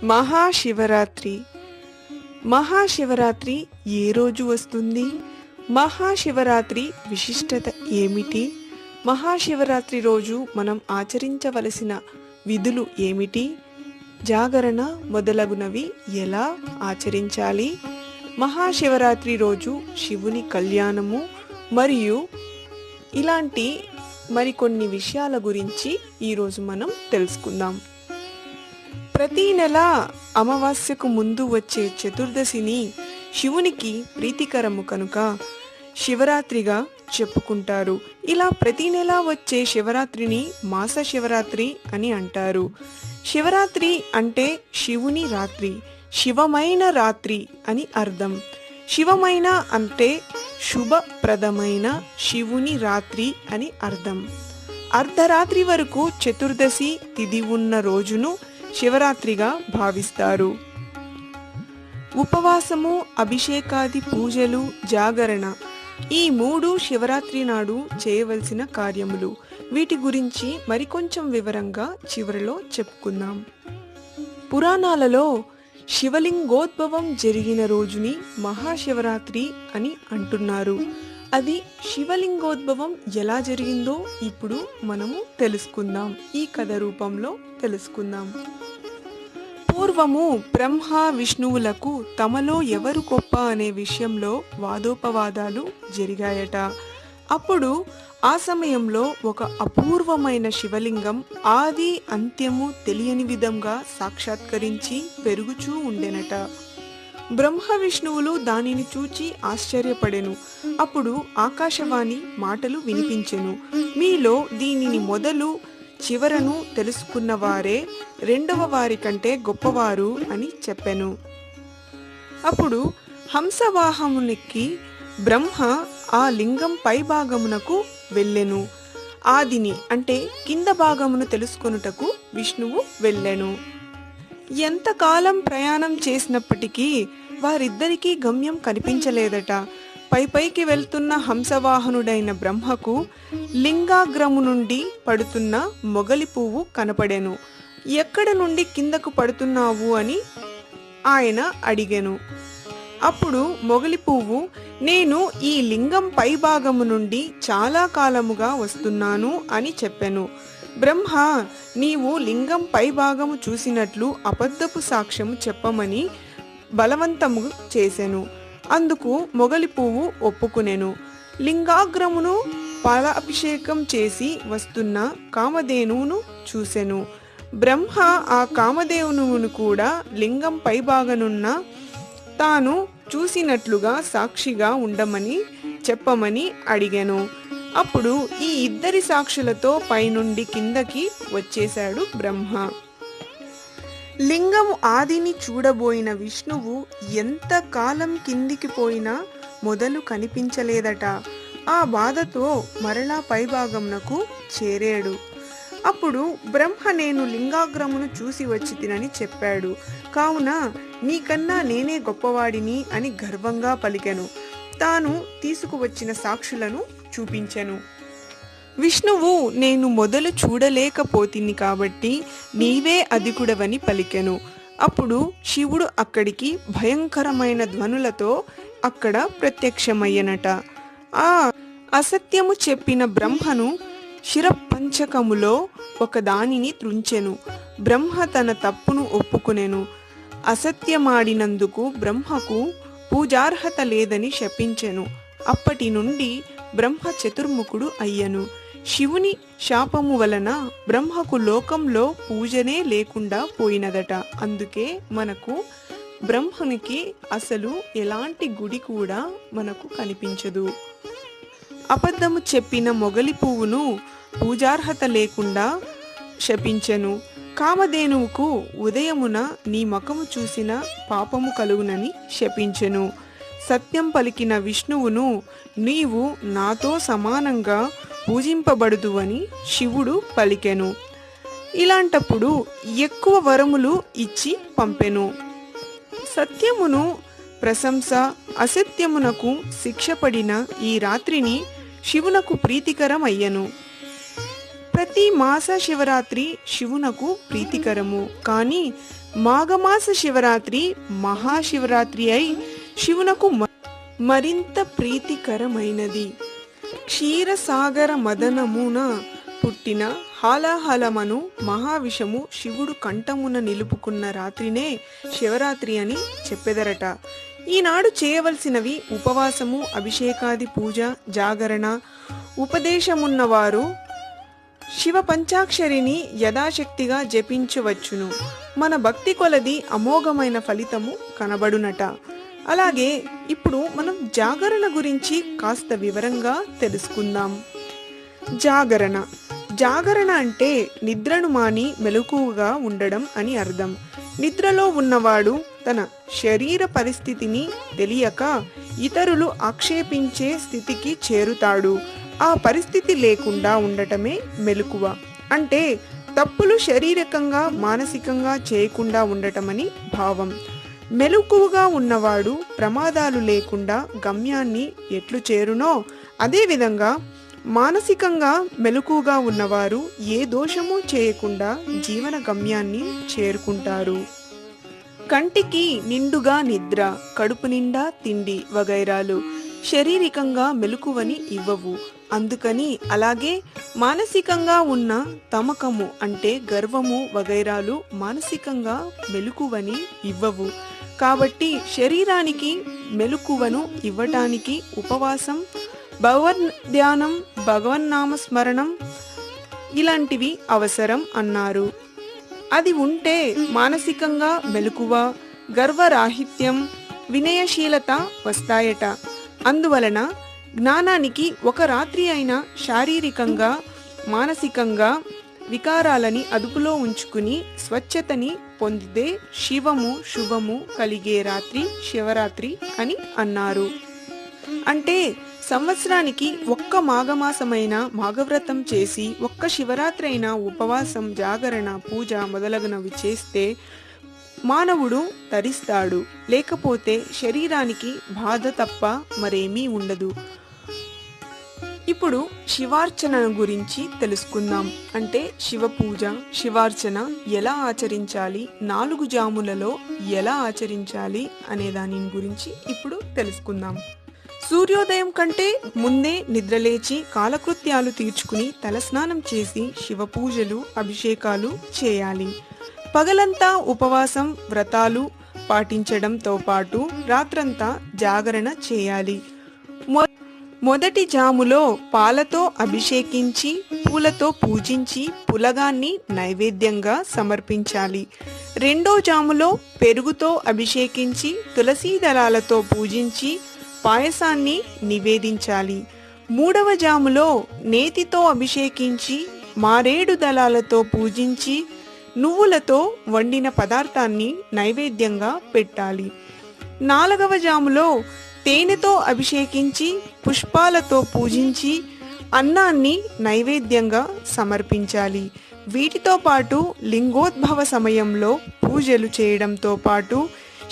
మహాశివరాత్రి. మహాశివరాత్రి ఏ రోజు వస్తుంది? మహాశివరాత్రి విశిష్టత ఏమిటి? మహాశివరాత్రి రోజు మనం ఆచరించవలసిన విధులు ఏమిటి? జాగరణ మొదలగునవి ఎలా ఆచరించాలి? మహాశివరాత్రి రోజు శివుని కళ్యాణము మరియు ఇలాంటి మరికొన్ని విషయాల గురించి ఈరోజు మనం తెలుసుకుందాం. ప్రతి నెల అమావాస్యకు ముందు వచ్చే చతుర్దశిని శివునికి ప్రీతికరము కనుక శివరాత్రిగా చెప్పుకుంటారు. ఇలా ప్రతి నెల వచ్చే శివరాత్రిని మాస శివరాత్రి అని అంటారు. శివరాత్రి అంటే శివుని రాత్రి, శివమైన రాత్రి అని అర్థం. శివమైన అంటే శుభప్రదమైన శివుని రాత్రి అని అర్థం. అర్ధరాత్రి వరకు చతుర్దశి తిథి ఉన్న రోజును శివరాత్రిగా భావిస్తారు. ఉపవాసము, అభిషేకాది పూజలు, జాగరణ ఈ మూడు శివరాత్రి నాడు చేయవలసిన కార్యములు. వీటి గురించి మరికొంచెం వివరంగా చివరిలో చెప్పుకుందాం. పురాణాలలో శివలింగోద్భవం జరిగిన రోజుని మహాశివరాత్రి అని అంటున్నారు. అది శివలింగోద్భవం ఎలా జరిగిందో ఇప్పుడు మనము తెలుసుకుందాం. ఈ కథ రూపంలో తెలుసుకుందాం. పూర్వము బ్రహ్మ విష్ణువులకు తమలో ఎవరు గొప్ప అనే విషయంలో వాదోపవాదాలు జరిగాయట. అప్పుడు ఆ సమయంలో ఒక అపూర్వమైన శివలింగం ఆది అంత్యము తెలియని విధంగా సాక్షాత్కరించి పెరుగుచూ ఉండెనట. బ్రహ్మ విష్ణువులు దానిని చూచి ఆశ్చర్యపడెను. అప్పుడు ఆకాశవాణి మాటలు వినిపించెను. మీలో దీనిని మొదలు చివరను తెలుసుకున్న వారే రెండవ వారి కంటే గొప్పవారు అని చెప్పెను. అప్పుడు హంసవాహమునికి బ్రహ్మ ఆ లింగం పై భాగమునకు వెళ్ళెను. ఆదిని అంటే కింద భాగమును తెలుసుకొనుటకు విష్ణువు వెళ్ళెను. ఎంతకాలం ప్రయాణం చేసినప్పటికీ వారిద్దరికీ గమ్యం కనిపించలేదట. పైకి వెళ్తున్న హంసవాహనుడైన బ్రహ్మకు లింగాగ్రము నుండి పడుతున్న మొగలి పువ్వు కనపడెను. ఎక్కడ నుండి కిందకు పడుతున్నావు అని ఆయన అడిగెను. అప్పుడు మొగలి పువ్వు, నేను ఈ లింగం పై భాగము నుండి చాలా కాలముగా వస్తున్నాను అని చెప్పెను. బ్రహ్మ, నీవు లింగం పై భాగము చూసినట్లు అబద్ధపు సాక్ష్యము చెప్పమని బలవంతము చేసెను. అందుకు మొగలి పువ్వు ఒప్పుకునెను. లింగాగ్రమును పాలాభిషేకం చేసి వస్తున్న కామధేనువును చూసెను. బ్రహ్మ ఆ కామధేనువును కూడా లింగం పై భాగనున్న తాను చూసినట్లుగా సాక్షిగా ఉండమని చెప్పమని అడిగాను. అప్పుడు ఈ ఇద్దరి సాక్షులతో పైనుండి కిందకి వచ్చేశాడు బ్రహ్మ. లింగము ఆదిని చూడబోయిన విష్ణువు ఎంత కాలం కిందికి పోయినా మొదలు కనిపించలేదట. ఆ బాధతో మరలా పైభాగమునకు చేరాడు. అప్పుడు బ్రహ్మ, నేను లింగాగ్రమును చూసి వచ్చి తినని చెప్పాడు. కావున నీకన్నా నేనే గొప్పవాడిని అని గర్వంగా పలికెను. తాను తీసుకువచ్చిన సాక్షులను చూపించెను. విష్ణువు, నేను మొదలు చూడలేకపోతిని కాబట్టి నీవే అధికుడవని పలికెను. అప్పుడు శివుడు అక్కడికి భయంకరమైన ధ్వనులతో అక్కడ ప్రత్యక్షమయ్యనట. ఆ అసత్యము చెప్పిన బ్రహ్మను శిరపంచకములో ఒక దానిని త్రుంచెను. బ్రహ్మ తన తప్పును ఒప్పుకునెను. అసత్యమాడినందుకు బ్రహ్మకు పూజార్హత లేదని శపించెను. అప్పటి నుండి బ్రహ్మ చతుర్ముఖుడు అయ్యను. శివుని శాపము వలన బ్రహ్మకు లోకంలో పూజనే లేకుండా పోయినదట. అందుకే మనకు బ్రహ్మనికి అసలు ఎలాంటి గుడి కూడా మనకు కనిపించదు. అబద్ధము చెప్పిన మొగలి పువ్వును పూజార్హత లేకుండా శపించెను. కామధేనువుకు ఉదయమున నీ ముఖము చూసిన పాపము కలుగునని శపించెను. సత్యం పలికిన విష్ణువును, నీవు నాతో సమానంగా పూజింపబడుదువని శివుడు పలికెను. ఇలాంటప్పుడు ఎక్కువ వరములు ఇచ్చి పంపెను. సత్యమును ప్రశంస, అసత్యమునకు శిక్ష పడిన ఈ రాత్రిని శివునకు ప్రీతికరం అయ్యను. ప్రతి మాస శివరాత్రి శివునకు ప్రీతికరము. కానీ మాఘమాస శివరాత్రి మహాశివరాత్రి అయి శివునకు మరింత ప్రీతికరమైనది. క్షీరసాగర మదనమున పుట్టిన హాలాహలమను మహావిషము శివుడు కంఠమున నిలుపుకున్న రాత్రినే శివరాత్రి అని చెప్పెదరట. ఈనాడు చేయవలసినవి ఉపవాసము, అభిషేకాది పూజ, జాగరణ. ఉపదేశమున్నవారు శివ పంచాక్షరిని యథాశక్తిగా జపించవచ్చును. మన భక్తి కొలది అమోఘమైన ఫలితము కనబడునట. అలాగే ఇప్పుడు మనం జాగరణ గురించి కాస్త వివరంగా తెలుసుకుందాం. జాగరణ జాగరణ అంటే నిద్రను మాని మెలకువగా ఉండడం అని అర్థం. నిద్రలో ఉన్నవాడు తన శరీర పరిస్థితిని తెలియక ఇతరులు ఆక్షేపించే స్థితికి చేరుతాడు. ఆ పరిస్థితి లేకుండా ఉండటమే మెలకువ. అంటే తప్పులు శారీరకంగా మానసికంగా చేయకుండా ఉండటమని భావం. మెలకువగా ఉన్నవాడు ప్రమాదాలు లేకుండా గమ్యాన్ని ఎట్లు చేరునో అదేవిధంగా మానసికంగా మెలకువగా ఉన్నవారు ఏ దోషము చేయకుండా జీవన గమ్యాన్ని చేరుకుంటారు. కంటికి నిండుగా నిద్ర, కడుపు నిండా తిండి వగైరాలు శారీరకంగా మెలకువని ఇవ్వవు. అందుకని అలాగే మానసికంగా ఉన్న తమకము అంటే గర్వము వగైరాలు మానసికంగా మెలకువని ఇవ్వవు. కాబట్టి శరీరానికి మెలకువను ఇవ్వటానికి ఉపవాసం, భగవద్ధ్యానం, భగవన్నామస్మరణం ఇలాంటివి అవసరం అన్నారు. అది ఉంటే మానసికంగా మెలకువ, గర్వరాహిత్యం, వినయశీలత వస్తాయట. అందువలన జ్ఞానానికి ఒక రాత్రి అయినా శారీరకంగా మానసికంగా వికారాలని అదుపులో ఉంచుకుని స్వచ్ఛతని పొందితే శివము శుభము కలిగే రాత్రి శివరాత్రి అని అన్నారు. అంటే సంవత్సరానికి ఒక్క మాఘమాసమైన మాఘవ్రతం చేసి ఒక్క శివరాత్రి అయినా ఉపవాసం, జాగరణ, పూజ మొదలగునవి చేస్తే మానవుడు తరిస్తాడు. లేకపోతే శరీరానికి బాధ తప్ప మరేమీ ఉండదు. ఇప్పుడు శివార్చన గురించి తెలుసుకుందాం. అంటే శివ పూజ, శివార్చన ఎలా ఆచరించాలి, 4 జాములలో ఎలా ఆచరించాలి అనే దాని గురించి ఇప్పుడు తెలుసుకుందాం. సూర్యోదయం కంటే ముందే నిద్రలేచి కాలకృత్యాలు తీర్చుకుని తలస్నానం చేసి శివ పూజలు, అభిషేకాలు చేయాలి. పగలంతా ఉపవాసం, వ్రతాలు పాటించడంతో పాటు రాత్రంతా జాగరణ చేయాలి. మొదటి జాములో పాలతో అభిషేకించి పూలతో పూజించి పులగాన్ని నైవేద్యంగా సమర్పించాలి. రెండో జాములో పెరుగుతో అభిషేకించి తులసీ దళాలతో పూజించి పాయసాన్ని నివేదించాలి. మూడవ జాములో నేతితో అభిషేకించి మారేడు దళాలతో పూజించి నువ్వులతో వండిన పదార్థాన్ని నైవేద్యంగా పెట్టాలి. నాలుగవ జాములో తేనెతో అభిషేకించి పుష్పాలతో పూజించి అన్నాన్ని నైవేద్యంగా సమర్పించాలి. వీటితో పాటు లింగోద్భవ సమయంలో పూజలు చేయడంతో పాటు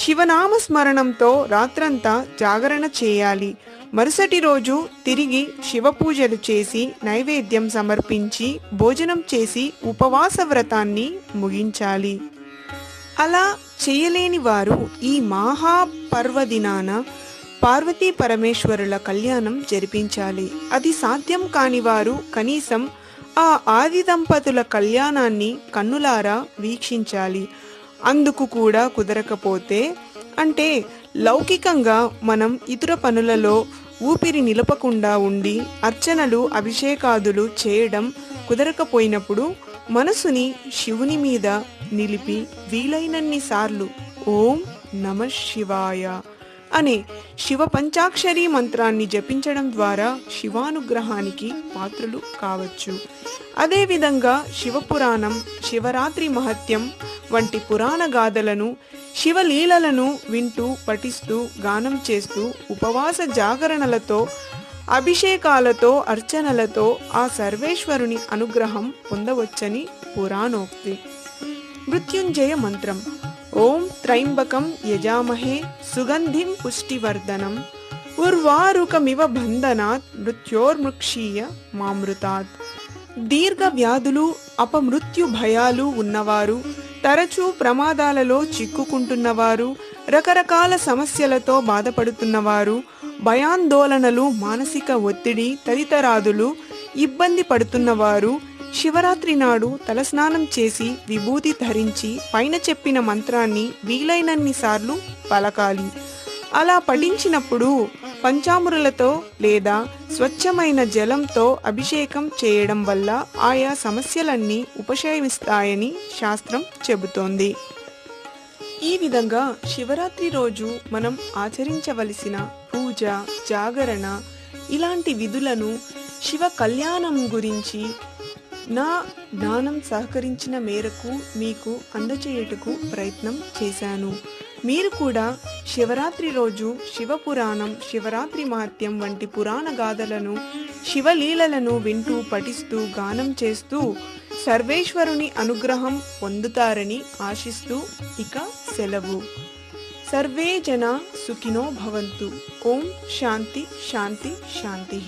శివనామస్మరణంతో రాత్రంతా జాగరణ చేయాలి. మరుసటి రోజు తిరిగి శివ పూజలు చేసి నైవేద్యం సమర్పించి భోజనం చేసి ఉపవాస వ్రతాన్ని ముగించాలి. అలా చేయలేని వారు ఈ మహాపర్వదినాన పార్వతీ పరమేశ్వరుల కళ్యాణం జరిపించాలి. అది సాధ్యం కాని వారు కనీసం ఆ ఆది దంపతుల కళ్యాణాన్ని కన్నులారా వీక్షించాలి. అందుకు కూడా కుదరకపోతే అంటే లౌకికంగా మనం ఇతర పనులలో ఊపిరి నిలపకుండా ఉండి అర్చనలు, అభిషేకాదులు చేయడం కుదరకపోయినప్పుడు మనసుని శివుని మీద నిలిపి వీలైనన్ని సార్లు ఓం నమః శివాయ అనే శివ పంచాక్షరి మంత్రాన్ని జపించడం ద్వారా శివానుగ్రహానికి పాత్రులు కావచ్చు. అదేవిధంగా శివపురాణం, శివరాత్రి మహత్యం వంటి పురాణ గాథలను, శివలీలలను వింటూ పఠిస్తూ గానం చేస్తూ ఉపవాస జాగరణలతో, అభిషేకాలతో, అర్చనలతో ఆ సర్వేశ్వరుని అనుగ్రహం పొందవచ్చని పురాణోక్తి. మృత్యుంజయ మంత్రం. ఓం త్రయంబకం యజామహే సుగంధిం పుష్టివర్ధనం ఉర్వారుకమివ బంధనాత్ మృత్యోర్ముక్షీయ మామృతాత్. దీర్ఘ వ్యాధులు, అపమృత్యు భయాలు ఉన్నవారు, తరచూ ప్రమాదాలలో చిక్కుకుంటున్నవారు, రకరకాల సమస్యలతో బాధపడుతున్నవారు, భయాందోళనలు, మానసిక ఒత్తిడి తదితరాదులు ఇబ్బంది పడుతున్నవారు శివరాత్రి నాడు తలస్నానం చేసి విభూతి ధరించి పైన చెప్పిన మంత్రాన్ని వీలైనన్ని సార్లు పలకాలి. అలా పఠించినప్పుడు పంచామృలతో లేదా స్వచ్ఛమైన జలంతో అభిషేకం చేయడం వల్ల ఆయా సమస్యలన్నీ ఉపశమిస్తాయని శాస్త్రం చెబుతోంది. ఈ విధంగా శివరాత్రి రోజు మనం ఆచరించవలసిన పూజ, జాగరణ ఇలాంటి విధులను, శివ కళ్యాణం గురించి నా జ్ఞానం సహకరించిన మేరకు మీకు అందచేయుటకు ప్రయత్నం చేశాను. మీరు కూడా శివరాత్రి రోజు శివపురాణం, శివరాత్రి మహత్యం వంటి పురాణ గాథలను, శివలీలలను వింటూ, పఠిస్తూ, గానం చేస్తూ సర్వేశ్వరుని అనుగ్రహం పొందుతారని ఆశిస్తూ ఇక సెలవు. సర్వే జనా సుఖినో భవంతు. ఓం శాంతి శాంతి శాంతి.